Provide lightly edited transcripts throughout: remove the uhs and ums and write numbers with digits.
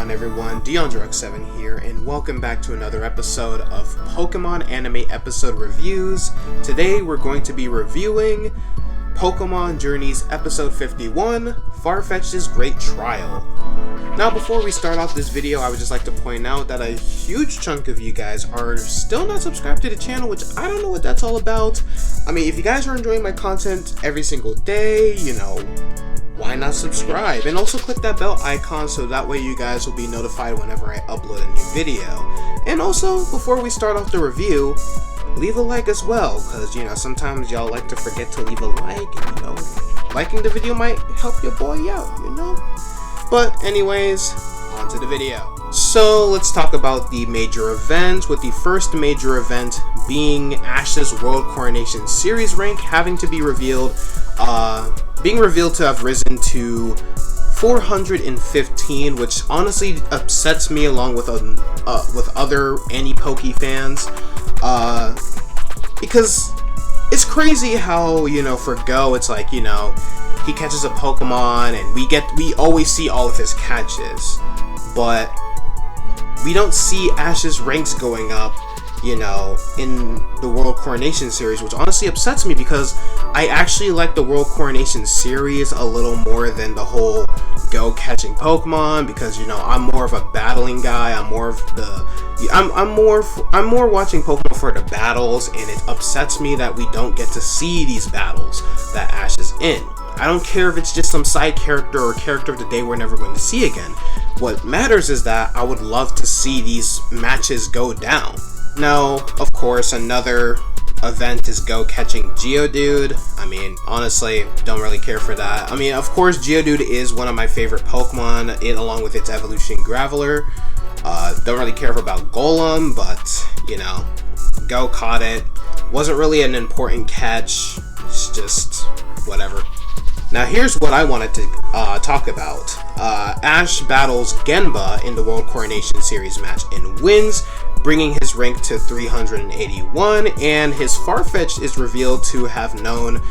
on everyone, DeAndreX7 here, and welcome back to another episode of Pokemon Anime Episode Reviews. Today we're going to be reviewing Pokemon Journeys Episode 51, Farfetch'd's Great Trial. Now before we start off this video, I would just like to point out that a huge chunk of you guys are still not subscribed to the channel, which I don't know what that's all about. I mean, if you guys are enjoying my content every single day, why not subscribe? And also click that bell icon so that way you guys will be notified whenever I upload a new video. And also, before we start off the review, leave a like as well, because, sometimes y'all like to forget to leave a like, and, liking the video might help your boy out, But anyways, on to the video. So let's talk about the major events, with the first major event being Ash's World Coronation Series rank having to be revealed, being revealed to have risen to 415, which honestly upsets me along with other Poke fans, because it's crazy how, for Go, it's like, he catches a Pokemon and we always see all of his catches, but we don't see Ash's ranks going up, in the World Coronation Series, which honestly upsets me because I actually like the World Coronation Series a little more than the whole Go catching Pokemon, because I'm more of a battling guy. I'm more watching Pokemon for the battles, and it upsets me that we don't get to see these battles that Ash is in. I don't care if it's just some side character or character of the day we're never going to see again. What matters is that I would love to see these matches go down. Now, of course, another event is Go catching Geodude. I mean, honestly, don't really care for that. I mean, of course, Geodude is one of my favorite Pokemon, along with its evolution Graveler. Don't really care about Golem, but, Go caught it. Wasn't really an important catch. It's just whatever. Now here's what I wanted to talk about. Ash battles Genba in the World Coronation Series match and wins, bringing his rank to 381, and his Farfetch'd is revealed to have known,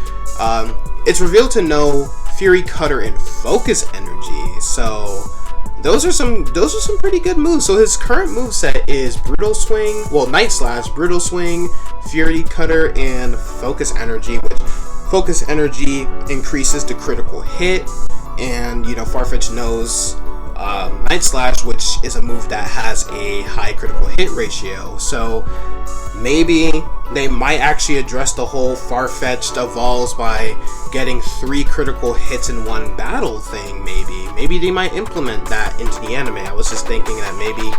it's revealed to know Fury Cutter and Focus Energy, so those are some pretty good moves. So his current moveset is Brutal Swing, Night Slash, Brutal Swing, Fury Cutter, and Focus Energy, which Focus Energy increases the critical hit, and Farfetch'd knows Night Slash, which is a move that has a high critical hit ratio. So maybe they might actually address the whole Farfetch'd evolves by getting 3 critical hits in one battle thing. Maybe they might implement that into the anime. I was just thinking that maybe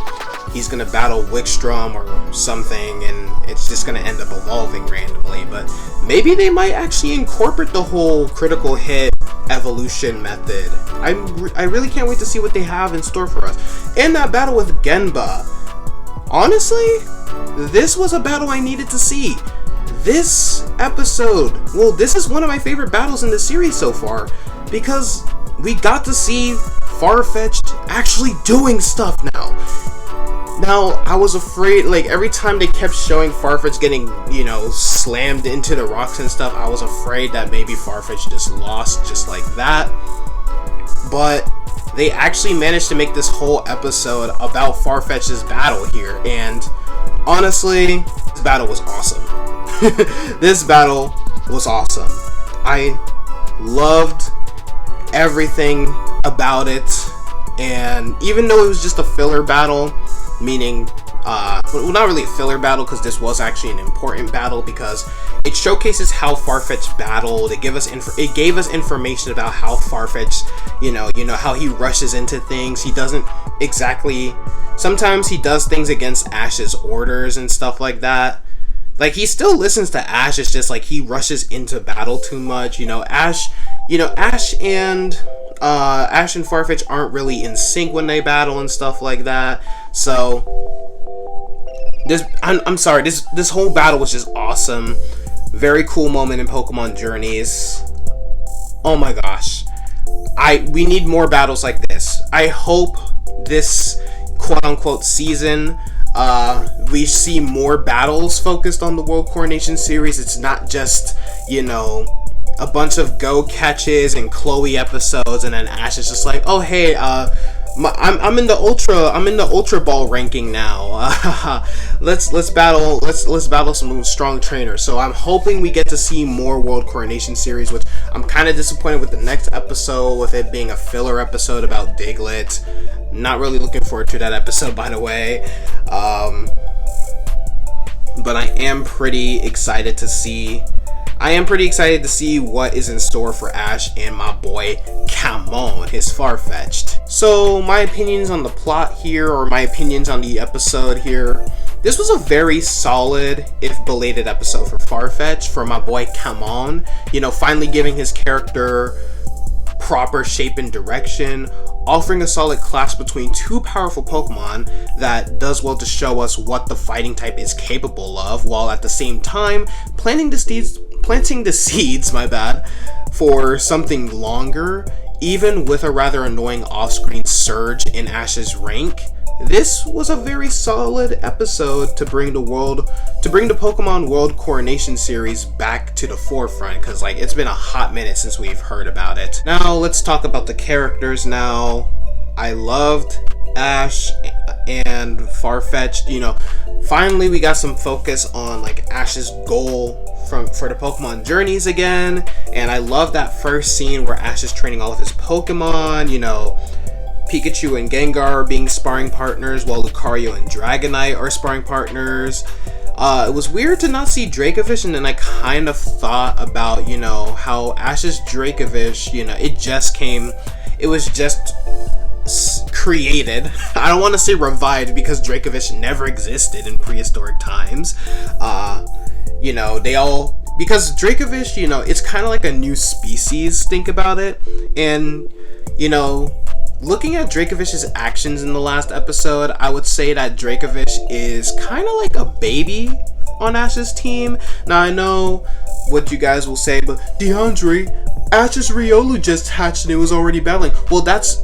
he's gonna battle Wickstrom or something, and it's just gonna end up evolving randomly. But maybe they might actually incorporate the whole critical hit evolution method. I really can't wait to see what they have in store for us. And that battle with Genba, honestly, this was a battle I needed to see. This episode, this is one of my favorite battles in the series so far, because we got to see Farfetch'd actually doing stuff now. Now, I was afraid, every time they kept showing Farfetch'd getting, slammed into the rocks and stuff, I was afraid that maybe Farfetch'd just lost just like that. But they actually managed to make this whole episode about Farfetch'd's battle here, and honestly, this battle was awesome. This battle was awesome. I loved everything about it, and even though it was just a filler battle, meaning, not really a filler battle, because this was actually an important battle, because it showcases how Farfetch'd battled. It gave us information about how Farfetch'd, how he rushes into things. He doesn't exactly, sometimes he does things against Ash's orders and stuff like that. He still listens to Ash, it's just he rushes into battle too much. Ash and Farfetch'd aren't really in sync when they battle and stuff like that. So this whole battle was just awesome. Very cool moment in Pokemon Journeys. Oh my gosh. We need more battles like this. I hope this quote-unquote season we see more battles focused on the World Coronation Series. It's not just, a bunch of Go catches and Chloe episodes, and then Ash is just like, oh hey, I'm in the ultra ball ranking now. Let's battle some strong trainers. So I'm hoping we get to see more World Coronation Series, which I'm kind of disappointed with the next episode, with it being a filler episode about Diglett. Not really looking forward to that episode, by the way. But I am pretty excited to see what is in store for Ash and my boy Kamon, his Farfetch'd. So my opinions on the plot here, or my opinions on the episode here. This was a very solid, if belated, episode for Farfetch'd, for my boy Kamon. You know, finally giving his character proper shape and direction, offering a solid clash between two powerful Pokemon that does well to show us what the fighting type is capable of, while at the same time planting the seeds, my bad, for something longer, even with a rather annoying off-screen surge in Ash's rank. This was a very solid episode to bring the Pokémon World Coronation Series back to the forefront, because like it's been a hot minute since we've heard about it. Now let's talk about the characters now. I loved Ash and Farfetch'd. You know, finally we got some focus on like Ash's goal for the Pokemon journeys again, and I love that first scene where Ash is training all of his Pokemon. You know, Pikachu and Gengar being sparring partners, while Lucario and Dragonite are sparring partners. It was weird to not see Dracovish, and then I kind of thought about, you know, how Ash's Dracovish, you know, it was just created. I don't want to say revived, because Dracovish never existed in prehistoric times. You know, because Dracovish, you know, it's kind of like a new species, think about it. And, you know, looking at Dracovish's actions in the last episode, I would say that Dracovish is kind of like a baby on Ash's team. Now, I know what you guys will say, but DeAndre, Ash's Riolu just hatched and it was already battling. Well, that's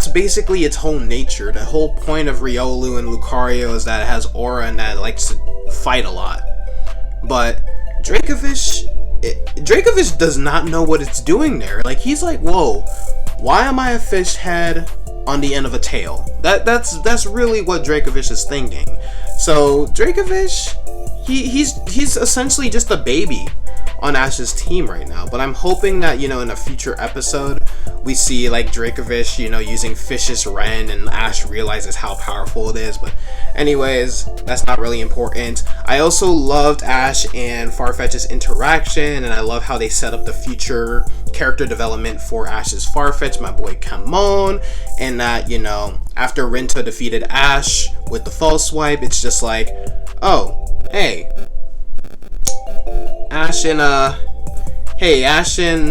basically its whole nature. The whole point of Riolu and Lucario is that it has aura and that it likes to fight a lot. But Dracovish does not know what it's doing there. Like, he's like, whoa, why am I a fish head on the end of a tail? That's really what Dracovish is thinking. So Dracovish, he's essentially just a baby on Ash's team right now. But I'm hoping that, you know, in a future episode we see like Dracovish, you know, using Fish's Ren, and Ash realizes how powerful it is. But anyways, that's not really important. I also loved Ash and Farfetch'd's interaction, and I love how they set up the future character development for Ash's Farfetch'd, my boy Kamon, and that, you know, after Rinto defeated Ash with the false swipe, it's just like, oh, hey, Ash and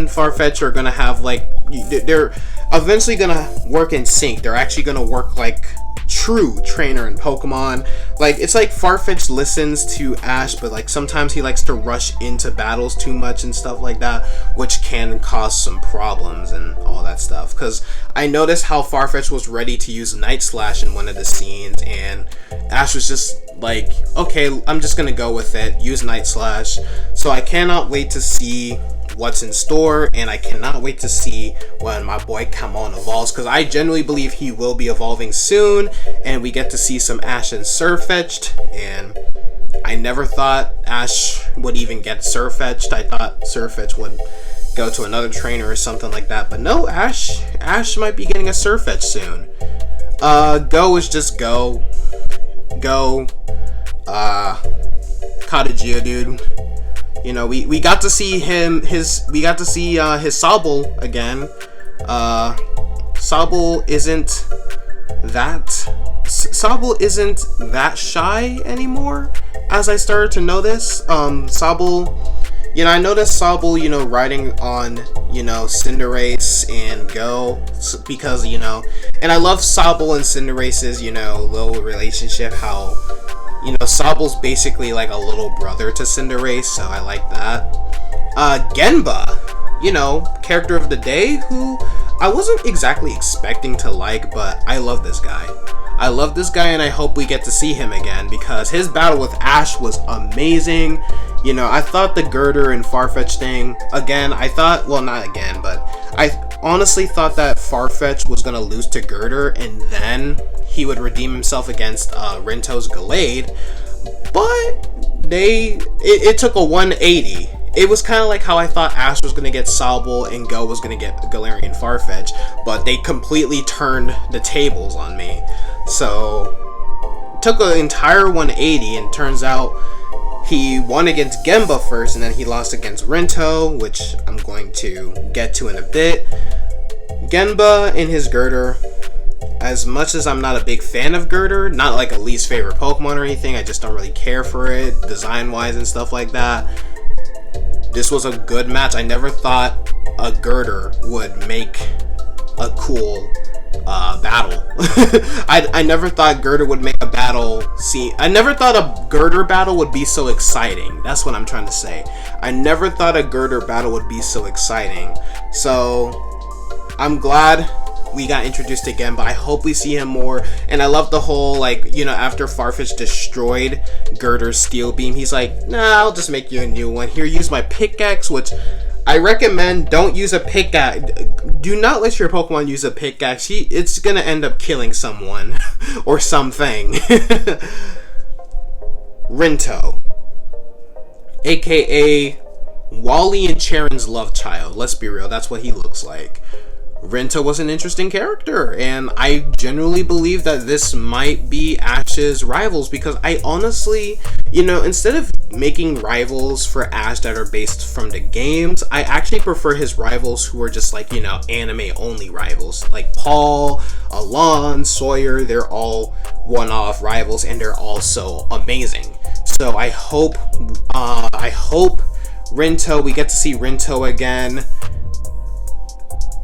Farfetch'd are gonna have like, they're eventually gonna work in sync. They're actually gonna work like true trainer and Pokemon. Like, it's like Farfetch'd listens to Ash, but like sometimes he likes to rush into battles too much and stuff like that, which can cause some problems and all that stuff. Because I noticed how Farfetch'd was ready to use Night Slash in one of the scenes, and Ash was just like, okay, I'm just gonna go with it, use Night Slash. So I cannot wait to see what's in store, and I cannot wait to see when my boy Kamon evolves, because I genuinely believe he will be evolving soon, and we get to see some Ash and Surfetch'd. And I never thought Ash would even get Surfetch'd. I thought Surfetch'd would go to another trainer or something like that, but no, Ash might be getting a Surfetch'd soon. Go is just go. Caught a Geodude. You know, we got to see his Sobble again. Sobble isn't that shy anymore, as I started to notice. Sobble, you know, I noticed Sobble, you know, riding on, you know, Cinderace and Go, because, you know, and I love Sobble and Cinderace's, you know, little relationship, how, you know, Sobble's basically like a little brother to Cinderace, so I like that. Genba, you know, character of the day, who I wasn't exactly expecting to like, but I love this guy. And I hope we get to see him again, because his battle with Ash was amazing. You know, I thought the Girder and Farfetch'd thing, again, I thought, well, not again, but I honestly thought that Farfetch'd was going to lose to Girder and then he would redeem himself against Rinto's Gallade, but it took a 180. It was kind of like how I thought Ash was going to get Sobble and Go was going to get Galarian Farfetch'd, but they completely turned the tables on me. So, it took an entire 180, and turns out he won against Genba first, and then he lost against Rinto, which I'm going to get to in a bit. Genba and his Girder, as much as I'm not a big fan of Girder, not like a least favorite Pokemon or anything, I just don't really care for it, design-wise and stuff like that. This was a good match. I never thought a Girder would make a cool battle. I never thought Girder would make a battle scene. I never thought a Girder battle would be so exciting. That's what I'm trying to say. I never thought a Girder battle would be so exciting. So I'm glad we got introduced to Genba. I hope we see him more. And I love the whole, like, you know, after Farfetch'd destroyed Gurdurr's Steel Beam, he's like, nah, I'll just make you a new one. Here, use my pickaxe, which I recommend. Don't use a pickaxe. Do not let your Pokemon use a pickaxe. It's gonna end up killing someone or something. Rinto, aka Wally and Charon's love child. Let's be real, that's what he looks like. Rinto was an interesting character, and I genuinely believe that this might be Ash's rivals, because I honestly, you know, instead of making rivals for Ash that are based from the games, I actually prefer his rivals who are just like, you know, anime only rivals, like Paul, Alon, Sawyer. They're all one-off rivals, and they're all so amazing. So I hope Rinto, we get to see Rinto again.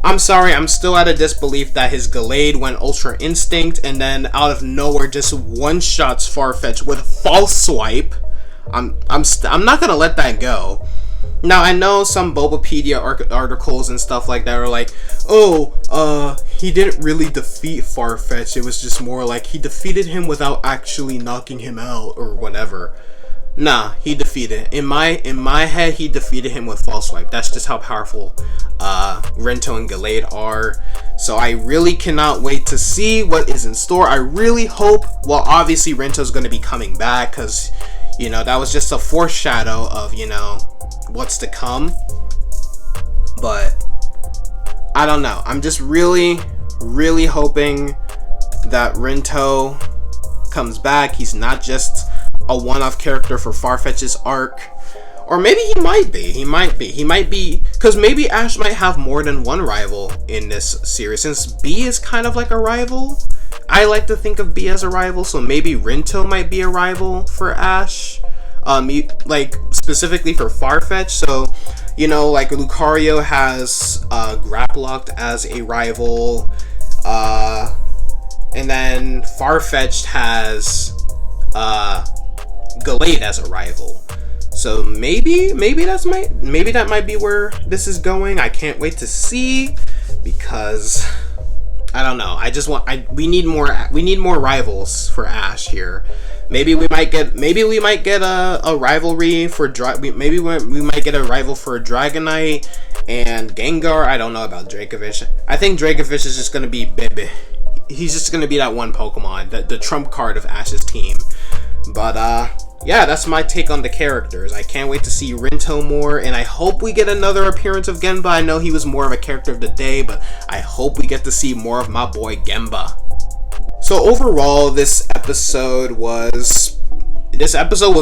I'm sorry, I'm still at a disbelief that his Gallade went Ultra Instinct and then out of nowhere just one-shots Farfetch'd with False Swipe. I'm not gonna let that go. Now, I know some Bulbapedia articles and stuff like that are like, oh, he didn't really defeat Farfetch'd. It was just more like he defeated him without actually knocking him out or whatever. Nah, he defeated. In my head, he defeated him with False Swipe. That's just how powerful Rinto and Gallade are. So I really cannot wait to see what is in store. I really hope, well, obviously Rinto's going to be coming back, because, you know, that was just a foreshadow of, you know, what's to come. But I don't know. I'm just really, really hoping that Rinto comes back. He's not just a one-off character for Farfetch'd's arc. Or maybe he might be, because maybe Ash might have more than one rival in this series, since B is kind of like a rival. I like to think of B as a rival, so maybe Rinto might be a rival for Ash, like specifically for Farfetch'd. So, you know, like Lucario has Grapploct as a rival, and then Farfetch'd has Gallade as a rival. So maybe that might be where this is going. I can't wait to see, because I don't know. We need more rivals for Ash here. Maybe we might get a rivalry for maybe we might get a rival for Dragonite and Gengar. I don't know about Dracovish. I think Dracovish is just gonna be Bebe. He's just gonna be that one Pokemon, the trump card of Ash's team. But yeah, that's my take on the characters. I can't wait to see Rinto more, and I hope we get another appearance of Genba. I know he was more of a character of the day, but I hope we get to see more of my boy Genba. So overall, this episode was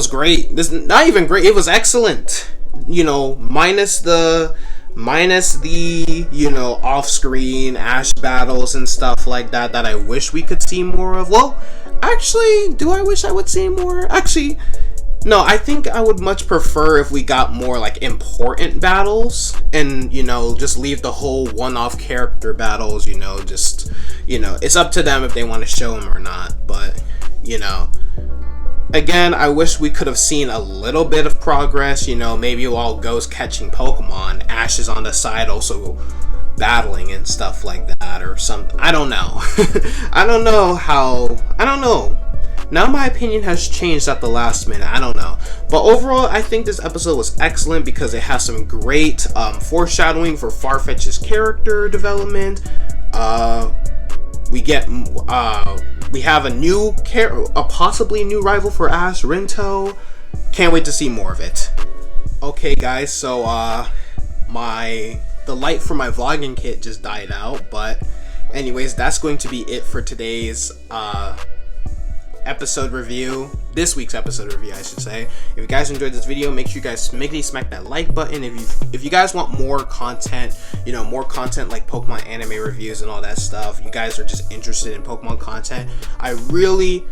great. Not even great, it was excellent. You know, minus the you know, off-screen Ash battles and stuff like that I wish we could see more of. Well, actually, do I wish I would see more? Actually, no, I think I would much prefer if we got more, like, important battles, and, you know, just leave the whole one-off character battles, you know, just, you know, it's up to them if they want to show them or not. But, you know, again, I wish we could have seen a little bit of progress. You know, maybe while Go's catching Pokemon, Ash is on the side also battling and stuff like that, or something. I don't know. I don't know. Now my opinion has changed at the last minute, I don't know. But overall, I think this episode was excellent because it has some great foreshadowing for Farfetch'd's character development. We have a possibly new rival for Ash, Rinto. Can't wait to see more of it. Okay guys, so the light for my vlogging kit just died out, but anyways, that's going to be it for today's episode review, this week's episode review I should say. If you guys enjoyed this video, make sure you guys smack that like button. If you guys want more content, more content like Pokemon anime reviews and all that stuff, you guys are just interested in Pokemon content, I really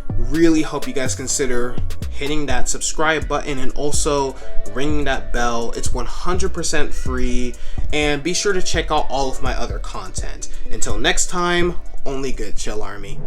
hope you guys consider hitting that subscribe button and also ringing that bell. It's 100% free, and be sure to check out all of my other content. Until next time, only good, Chill Army.